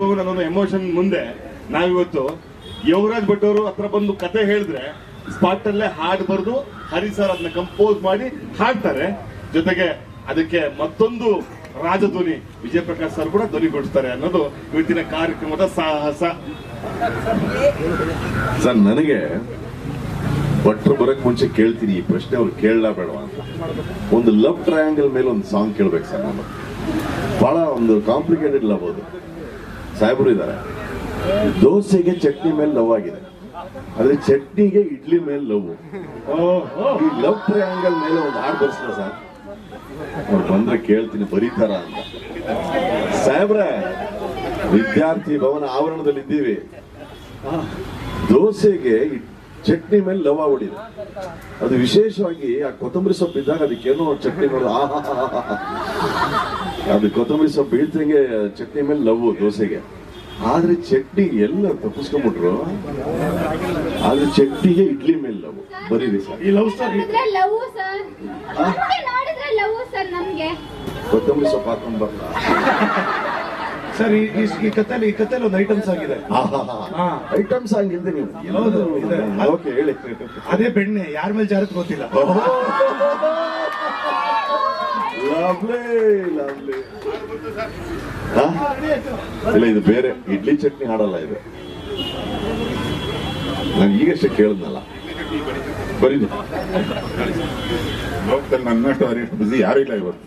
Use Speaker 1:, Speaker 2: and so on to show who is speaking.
Speaker 1: ಅನ್ನೋ ಎಮೋಷನ್ ಮುಂದೆ ನಾವಿವತ್ತು ಯೋಗರಾಜ್ ಭಟ್ ಅವರು ಹತ್ರ ಬಂದು ಕತೆ ಹೇಳಿದ್ರೆ ಸ್ಪಾಟ್ ಅಲ್ಲೇ ಹಾಡು ಬರೆದು ಹರಿ ಸರ್ ಅದನ್ನ ಕಂಪೋಸ್ ಮಾಡಿ ಹಾಡ್ತಾರೆ. ಜೊತೆಗೆ ಅದಕ್ಕೆ ಮತ್ತೊಂದು ರಾಜಧ್ವನಿ ವಿಜಯ್ ಪ್ರಕಾಶ್ ಸರ್ ಕೂಡ ಧ್ವನಿ ಕೊಡ್ತಾರೆ ಅನ್ನೋದು ಇವತ್ತಿನ ಕಾರ್ಯಕ್ರಮದ ಸಾಹಸ.
Speaker 2: ಸರ್, ನನಗೆ ಭಟ್ರು ಬರಕ್ ಮುಂಚೆ ಕೇಳ್ತೀನಿ ಈ ಪ್ರಶ್ನೆ ಅವ್ರು ಕೇಳಲಾ ಬೇಡವಾ ಅಂತ. ಒಂದು ಲವ್ ಟ್ರಯಾಂಗಲ್ ಮೇಲೆ ಒಂದು ಸಾಂಗ್ ಕೇಳ್ಬೇಕು ಸರ್. ನಾನು ಬಹಳ ಒಂದು ಕಾಂಪ್ಲಿಕೇಟೆಡ್ ಲವ್ ಅದು. ಸಾಹೇಬರು ಇದ್ದಾರೆ, ದೋಸೆಗೆ ಚಟ್ನಿ ಮೇಲೆ ಲವ್ ಆಗಿದೆ, ಆದ್ರೆ ಚಟ್ನಿಗೆ ಇಡ್ಲಿ ಮೇಲೆ ಲವ್. ಈ ಲವ್ ಟ್ರಯಾಂಗಲ್ ಮೇಲೆ ಒಂದು ಹಾಡು ಬರ್ಸಲ್ಲ ಸರ್? ಅವ್ರು ಬಂದ್ರೆ ಕೇಳ್ತೀನಿ ಬರೀತಾರ ಅಂತ. ಸಾಹೇಬ್ರೆ, ವಿದ್ಯಾರ್ಥಿ ಭವನ ಆವರಣದಲ್ಲಿ ಇದ್ದೀವಿ, ದೋಸೆಗೆ ಚಟ್ನಿ ಮೇಲೆ ಲವ್ ಆಗ್ಬಿಟ್ಟಿದೆ. ಅದು ವಿಶೇಷವಾಗಿ ಆ ಕೊತ್ತಂಬರಿ ಸೊಪ್ಪು ಇದ್ದಾಗ ಅದಕ್ಕೇನೋ ಚಟ್ನಿ ನೋಡ, ಅದು ಕೊತ್ತಂಬರಿ ಸೊಪ್ಪು ಬೀಳ್ತಂಗೆ ಚಟ್ನಿ ಮೇಲೆ ಲವ್ ದೋಸೆಗೆ. ಆದ್ರೆ ಚಟ್ನಿ ಎಲ್ಲ ತಪ್ಪಿಸ್ಕೊಂಡ್ಬಿಟ್ರು, ಆದ್ರೆ ಚಟ್ನಿಗೆ ಇಡ್ಲಿ ಮೇಲೆ ಲವ್. ಬರೀರಿ ಸರ್ ಈ ಲವ್ ಸ್ಟೋರಿ. ಕೊತ್ತಂಬರಿ ಸೊಪ್ಪು ಹಾಕೊಂಡ್ ಬರ್ಲ
Speaker 3: ಸರ್. ಈ ಕಥೆಲಿ ಒಂದು ಐಟಮ್ ಸಾಂಗ್ ಇದೆ.
Speaker 2: ಐಟಮ್ ಸಾಂಗ್ ಇಲ್ದೆ ನೀವು ಓಕೆ ಹೇಳಿ.
Speaker 3: ಅದೇ ಬೆಣ್ಣೆ ಯಾರ ಮೇಲೆ ಜಾರತ್ ಗೊತ್ತಿಲ್ಲ.
Speaker 2: Lovely lovely. ಇಲ್ಲ, ಇದು ಬೇರೆ ಇಡ್ಲಿ ಚಟ್ನಿ ಹಾಡಲ್ಲ ಇದು. ನಾನು ಈಗಷ್ಟೇ ಕೇಳಿದ್ನಲ್ಲ. ಬರೀ
Speaker 4: ಲೋಕದಲ್ಲಿ ನನ್ನಷ್ಟು ಬಿಸಿ ಯಾರು ಇಲ್ಲ ಇವತ್ತು.